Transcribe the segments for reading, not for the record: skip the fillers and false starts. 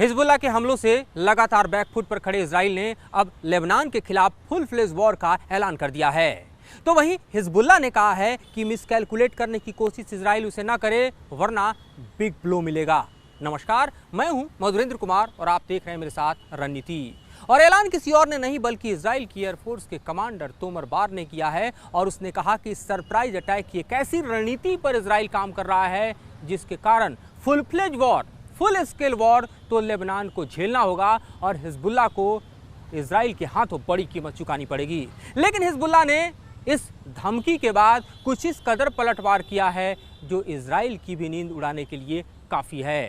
Hezbollah के हमलों से लगातार बैकफुट पर खड़े इजराइल ने अब लेबनान के खिलाफ फुल फ्लेज वॉर का ऐलान कर दिया है। तो वहीं हिजबुल्लाह ने कहा है कि मिसकैलकुलेट करने की कोशिश इजराइल उसे ना करे वरना बिग ब्लो मिलेगा। नमस्कार, मैं हूं मधुरेंद्र कुमार और आप देख रहे हैं मेरे साथ रणनीति। और ऐलान किसी और ने नहीं बल्कि इजराइल की एयरफोर्स के कमांडर तोमर बार ने किया है और उसने कहा कि सरप्राइज अटैक की एक ऐसी रणनीति पर इजराइल काम कर रहा है जिसके कारण full fledge war, full scale war तो लेबनान को झेलना होगा और हिजबुल्लाह को इजराइल के हाथों बड़ी कीमत चुकानी पड़ेगी। लेकिन हिजबुल्लाह ने इस धमकी के बाद कुछ इस कदर पलटवार किया है जो इजराइल की भी नींद उड़ाने के लिए काफ़ी है।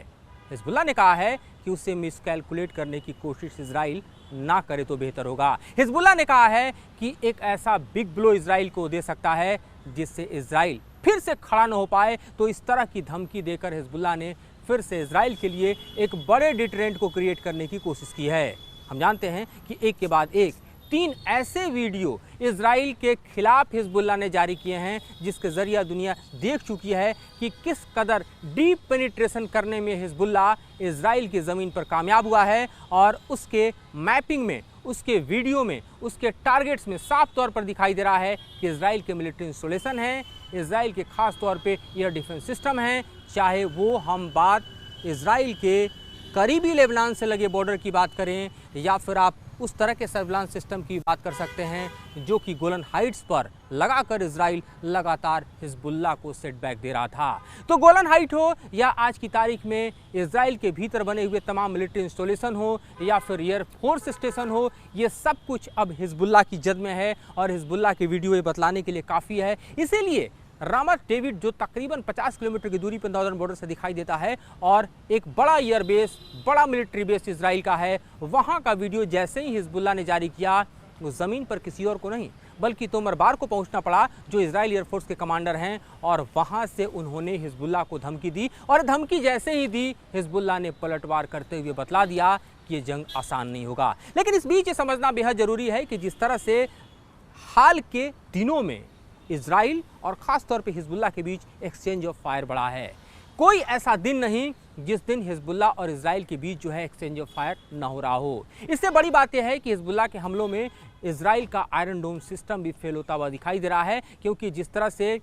हिजबुल्लाह ने कहा है कि उसे मिसकैलकुलेट करने की कोशिश इजराइल ना करे तो बेहतर होगा। हिजबुल्लाह ने कहा है कि एक ऐसा बिग ब्लो इजराइल को दे सकता है जिससे इजराइल फिर से खड़ा न हो पाए। तो इस तरह की धमकी देकर हिजबुल्लाह ने फिर से इजराइल के लिए एक बड़े डिटरेंट को क्रिएट करने की कोशिश की है। हम जानते हैं कि एक के बाद एक 3 ऐसे वीडियो इजराइल के खिलाफ हिजबुल्लाह ने जारी किए हैं जिसके जरिए दुनिया देख चुकी है कि किस कदर डीप पेनिट्रेशन करने में हिजबुल्लाह इजराइल की ज़मीन पर कामयाब हुआ है। और उसके मैपिंग में, उसके वीडियो में, उसके टारगेट्स में साफ तौर पर दिखाई दे रहा है कि इजराइल के मिलिट्री इंस्टॉलेशन है, इजराइल के खास तौर पे एयर डिफेंस सिस्टम है, चाहे वो हम बात इजराइल के करीबी लेबनान से लगे बॉर्डर की बात करें या फिर आप उस तरह के सर्विलांस सिस्टम की बात कर सकते हैं जो कि गोलन हाइट्स पर लगाकर इजराइल लगातार हिजबुल्लाह को सेटबैक दे रहा था। तो गोलन हाइट हो या आज की तारीख में इजराइल के भीतर बने हुए तमाम मिलिट्री इंस्टॉलेशन हो या फिर एयर फोर्स स्टेशन हो, ये सब कुछ अब हिजबुल्लाह की जद में है और हिजबुल्लाह की वीडियो ये बतलाने के लिए काफ़ी है। इसीलिए रामत डेविड जो तकरीबन 50 किलोमीटर की दूरी पर नॉर्दर्न बॉर्डर से दिखाई देता है और एक बड़ा एयर बेस, बड़ा मिलिट्री बेस इजराइल का है, वहाँ का वीडियो जैसे ही हिजबुल्लाह ने जारी किया वो ज़मीन पर किसी और को नहीं बल्कि तोमर बार को पहुंचना पड़ा जो इजराइल एयरफोर्स के कमांडर हैं और वहाँ से उन्होंने हिजबुल्लाह को धमकी दी। और धमकी जैसे ही दी हिजबुल्लाह ने पलटवार करते हुए बतला दिया कि ये जंग आसान नहीं होगा। लेकिन इस बीच ये समझना बेहद ज़रूरी है कि जिस तरह से हाल के दिनों में इजराइल और ख़ास तौर पे हिजबुल्लाह के बीच एक्सचेंज ऑफ फायर बढ़ा है, कोई ऐसा दिन नहीं जिस दिन हिजबुल्लाह और इजराइल के बीच जो है एक्सचेंज ऑफ फायर ना हो रहा हो। इससे बड़ी बात यह है कि हिजबुल्लाह के हमलों में इजराइल का आयरन डोम सिस्टम भी फेल होता हुआ दिखाई दे रहा है, क्योंकि जिस तरह से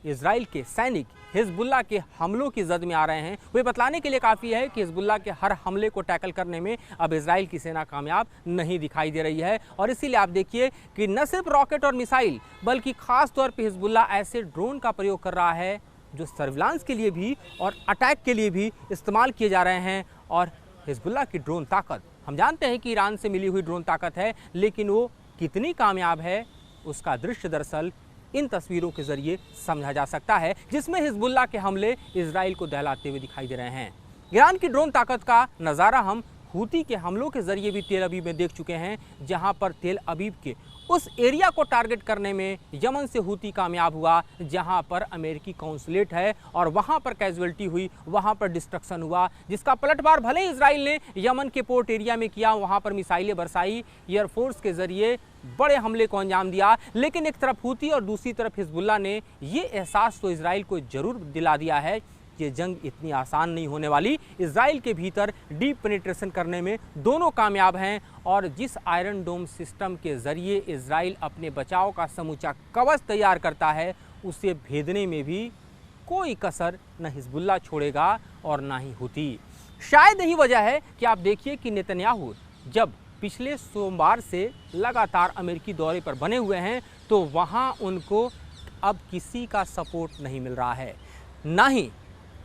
इजराइल के सैनिक हिजबुल्लाह के हमलों की जद में आ रहे हैं वो बतलाने के लिए काफ़ी है कि हिजबुल्लाह के हर हमले को टैकल करने में अब इजराइल की सेना कामयाब नहीं दिखाई दे रही है। और इसीलिए आप देखिए कि न सिर्फ रॉकेट और मिसाइल बल्कि ख़ास तौर पे हिजबुल्लाह ऐसे ड्रोन का प्रयोग कर रहा है जो सर्विलांस के लिए भी और अटैक के लिए भी इस्तेमाल किए जा रहे हैं। और हिजबुल्लाह की ड्रोन ताकत हम जानते हैं कि ईरान से मिली हुई ड्रोन ताकत है, लेकिन वो कितनी कामयाब है उसका दृश्य दरअसल इन तस्वीरों के जरिए समझा जा सकता है जिसमें हिजबुल्लाह के हमले इजराइल को दहलाते हुए दिखाई दे रहे हैं। ईरान की ड्रोन ताकत का नज़ारा हम हूती के हमलों के जरिए भी तेल अवीव में देख चुके हैं, जहां पर तेल अवीव के उस एरिया को टारगेट करने में यमन से हूती कामयाब हुआ जहां पर अमेरिकी कौंसलेट है और वहां पर कैजुअल्टी हुई, वहां पर डिस्ट्रक्शन हुआ, जिसका पलटवार भले ही इजराइल ने यमन के पोर्ट एरिया में किया, वहां पर मिसाइलें बरसाई, एयरफोर्स के जरिए बड़े हमले को अंजाम दिया। लेकिन एक तरफ हूती और दूसरी तरफ हिजबुल्लाह ने ये एहसास तो इजराइल को जरूर दिला दिया है ये जंग इतनी आसान नहीं होने वाली। इजराइल के भीतर डीप पेनिट्रेशन करने में दोनों कामयाब हैं और जिस आयरन डोम सिस्टम के जरिए इजराइल अपने बचाव का समूचा कवच तैयार करता है उसे भेदने में भी कोई कसर न हिजबुल्लाह छोड़ेगा और ना ही हूती। शायद यही वजह है कि आप देखिए कि नेतन्याहू जब पिछले सोमवार से लगातार अमेरिकी दौरे पर बने हुए हैं तो वहाँ उनको अब किसी का सपोर्ट नहीं मिल रहा है। ना ही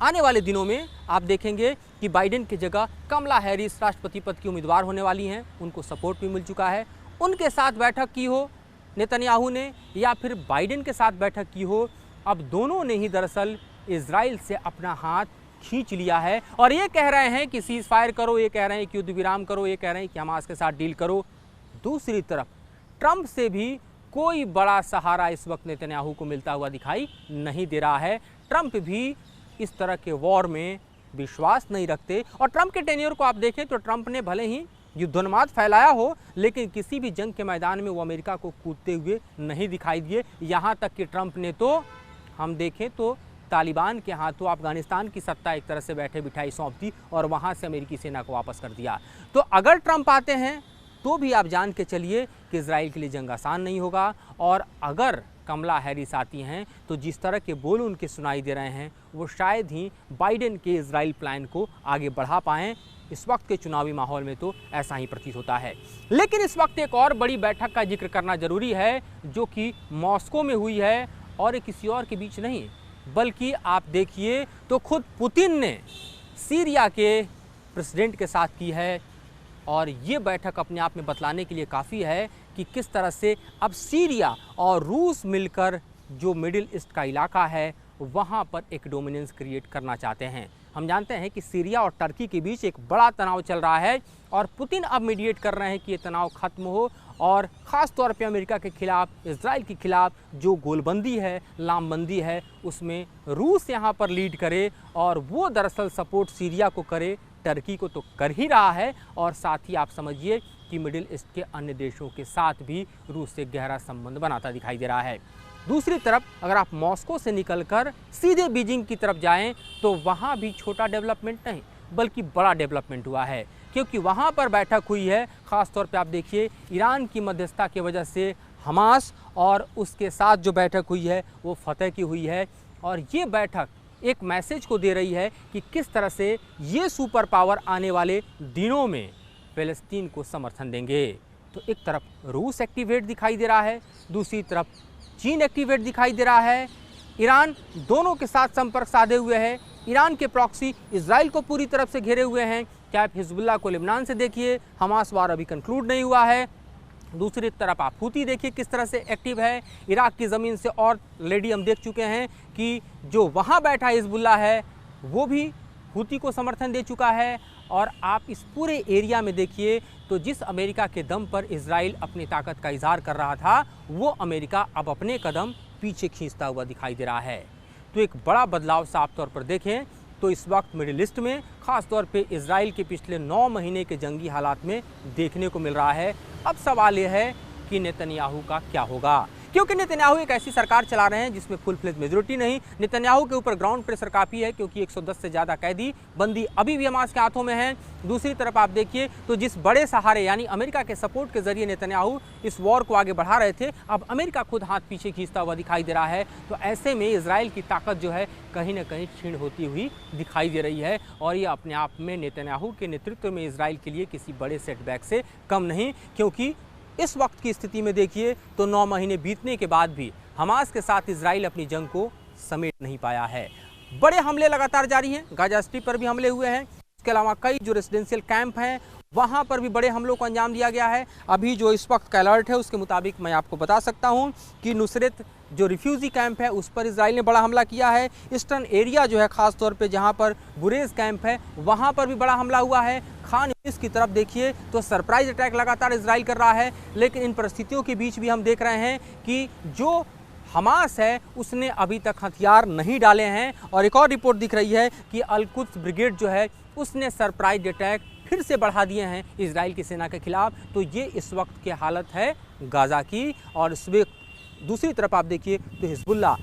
आने वाले दिनों में आप देखेंगे कि बाइडेन की जगह कमला हैरिस राष्ट्रपति पद की उम्मीदवार होने वाली हैं, उनको सपोर्ट भी मिल चुका है। उनके साथ बैठक की हो नेतन्याहू ने या फिर बाइडेन के साथ बैठक की हो, अब दोनों ने ही दरअसल इजराइल से अपना हाथ खींच लिया है और ये कह रहे हैं कि सीज फायर करो, ये कह रहे हैं कि युद्ध विराम करो, ये कह रहे हैं कि हमास के साथ डील करो। दूसरी तरफ ट्रंप से भी कोई बड़ा सहारा इस वक्त नेतन्याहू को मिलता हुआ दिखाई नहीं दे रहा है। ट्रंप भी इस तरह के वॉर में विश्वास नहीं रखते और ट्रंप के टेन्योर को आप देखें तो ट्रंप ने भले ही युद्धोन्माद फैलाया हो लेकिन किसी भी जंग के मैदान में वो अमेरिका को कूदते हुए नहीं दिखाई दिए। यहाँ तक कि ट्रंप ने तो हम देखें तो तालिबान के हाथों अफगानिस्तान की सत्ता एक तरह से बैठे बिठाई सौंप दी और वहाँ से अमेरिकी सेना को वापस कर दिया। तो अगर ट्रंप आते हैं तो भी आप जान के चलिए कि इजराइल के लिए जंग आसान नहीं होगा। और अगर कमला हैरिस आती हैं तो जिस तरह के बोल उनके सुनाई दे रहे हैं वो शायद ही बाइडेन के इजराइल प्लान को आगे बढ़ा पाएँ। इस वक्त के चुनावी माहौल में तो ऐसा ही प्रतीत होता है। लेकिन इस वक्त एक और बड़ी बैठक का जिक्र करना जरूरी है जो कि मॉस्को में हुई है और ये किसी और के बीच नहीं बल्कि आप देखिए तो खुद पुतिन ने सीरिया के प्रेसिडेंट के साथ की है। और ये बैठक अपने आप में बतलाने के लिए काफ़ी है कि किस तरह से अब सीरिया और रूस मिलकर जो मिडिल ईस्ट का इलाका है वहाँ पर एक डोमिनेंस क्रिएट करना चाहते हैं। हम जानते हैं कि सीरिया और टर्की के बीच एक बड़ा तनाव चल रहा है और पुतिन अब मीडिएट कर रहे हैं कि ये तनाव खत्म हो और ख़ास तौर पे अमेरिका के खिलाफ, इजराइल के खिलाफ जो गोलबंदी है, लामबंदी है, उसमें रूस यहाँ पर लीड करे और वो दरअसल सपोर्ट सीरिया को करे, टर्की को तो कर ही रहा है और साथ ही आप समझिए कि मिडिल ईस्ट के अन्य देशों के साथ भी रूस से गहरा संबंध बनाता दिखाई दे रहा है। दूसरी तरफ अगर आप मॉस्को से निकलकर सीधे बीजिंग की तरफ जाएं तो वहाँ भी छोटा डेवलपमेंट नहीं बल्कि बड़ा डेवलपमेंट हुआ है, क्योंकि वहाँ पर बैठक हुई है। ख़ास तौर पे आप देखिए ईरान की मध्यस्थता की वजह से हमास और उसके साथ जो बैठक हुई है वो फतह की हुई है। और ये बैठक एक मैसेज को दे रही है कि किस तरह से ये सुपर पावर आने वाले दिनों में फ़लस्तीन को समर्थन देंगे। तो एक तरफ रूस एक्टिवेट दिखाई दे रहा है, दूसरी तरफ चीन एक्टिवेट दिखाई दे रहा है। ईरान दोनों के साथ संपर्क साधे हुए है। ईरान के प्रॉक्सी इजराइल को पूरी तरफ से घेरे हुए हैं। क्या आप हिजबुल्लाह को लेबनान से देखिए, हमास वार अभी कंक्लूड नहीं हुआ है। दूसरी तरफ आप हूती देखिए किस तरह से एक्टिव है। इराक की ज़मीन से और लेडी हम देख चुके हैं कि जो वहाँ बैठा हिजबुल्लाह है वो भी हूती को समर्थन दे चुका है। और आप इस पूरे एरिया में देखिए तो जिस अमेरिका के दम पर इजराइल अपनी ताकत का इजहार कर रहा था वो अमेरिका अब अपने कदम पीछे खींचता हुआ दिखाई दे रहा है। तो एक बड़ा बदलाव साफ तौर पर देखें तो इस वक्त मिडिल ईस्ट में ख़ास तौर पे इजराइल के पिछले 9 महीने के जंगी हालात में देखने को मिल रहा है। अब सवाल यह है कि नेतन्याहू का क्या होगा, क्योंकि नेतन्याहू एक ऐसी सरकार चला रहे हैं जिसमें फुल फ्लेज मेजोरिटी नहीं। नेतन्याहू के ऊपर ग्राउंड प्रेशर काफ़ी है क्योंकि 110 से ज़्यादा कैदी बंदी अभी भी हमास के हाथों में हैं। दूसरी तरफ आप देखिए तो जिस बड़े सहारे यानी अमेरिका के सपोर्ट के जरिए नेतन्याहू इस वॉर को आगे बढ़ा रहे थे, अब अमेरिका खुद हाथ पीछे खींचता हुआ दिखाई दे रहा है। तो ऐसे में इजराइल की ताकत जो है कहीं ना कहीं क्षीण होती हुई दिखाई दे रही है और ये अपने आप में नेतन्याहू के नेतृत्व में इजराइल के लिए किसी बड़े सेटबैक से कम नहीं। क्योंकि इस वक्त की स्थिति में देखिए तो 9 महीने बीतने के बाद भी हमास के साथ इजराइल अपनी जंग को समेट नहीं पाया है। बड़े हमले लगातार जारी हैं, गाजा स्ट्रिप पर भी हमले हुए हैं। इसके अलावा कई जो रेजिडेंशियल कैंप हैं वहाँ पर भी बड़े हमलों को अंजाम दिया गया है। अभी जो इस वक्त का अलर्ट है उसके मुताबिक मैं आपको बता सकता हूँ कि नुसरत जो रिफ्यूजी कैंप है उस पर इजराइल ने बड़ा हमला किया है। ईस्टर्न एरिया जो है ख़ास तौर पे जहाँ पर बुरेज कैंप है वहाँ पर भी बड़ा हमला हुआ है। खान यूनिस की तरफ देखिए तो सरप्राइज अटैक लगातार इजराइल कर रहा है। लेकिन इन परिस्थितियों के बीच भी हम देख रहे हैं कि जो हमास है उसने अभी तक हथियार नहीं डाले हैं। और एक और रिपोर्ट दिख रही है कि अल-कुद्स ब्रिगेड जो है उसने सरप्राइज अटैक फिर से बढ़ा दिए हैं इजराइल की सेना के खिलाफ। तो ये इस वक्त की हालत है गाज़ा की। और इसमें दूसरी तरफ आप देखिए तो हिजबुल्लाह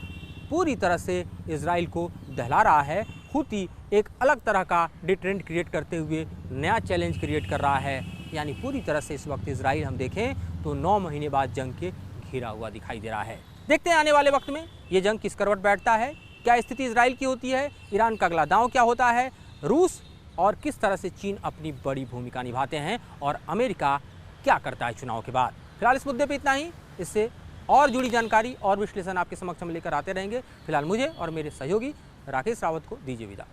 पूरी तरह से इजराइल को दहला रहा है। हूती एक अलग तरह का डिटरेंट क्रिएट करते हुए नया चैलेंज क्रिएट कर रहा है। यानी पूरी तरह से इस वक्त इजराइल हम देखें तो 9 महीने बाद जंग के घिरा हुआ दिखाई दे रहा है। देखते हैं आने वाले वक्त में ये जंग किस करवट बैठता है, क्या स्थिति इजराइल की होती है, ईरान का अगला दांव क्या होता है, रूस और किस तरह से चीन अपनी बड़ी भूमिका निभाते हैं और अमेरिका क्या करता है चुनाव के बाद। फिलहाल इस मुद्दे पे इतना ही। इससे और जुड़ी जानकारी और विश्लेषण आपके समक्ष हम लेकर आते रहेंगे। फिलहाल मुझे और मेरे सहयोगी राकेश रावत को दीजिए विदा।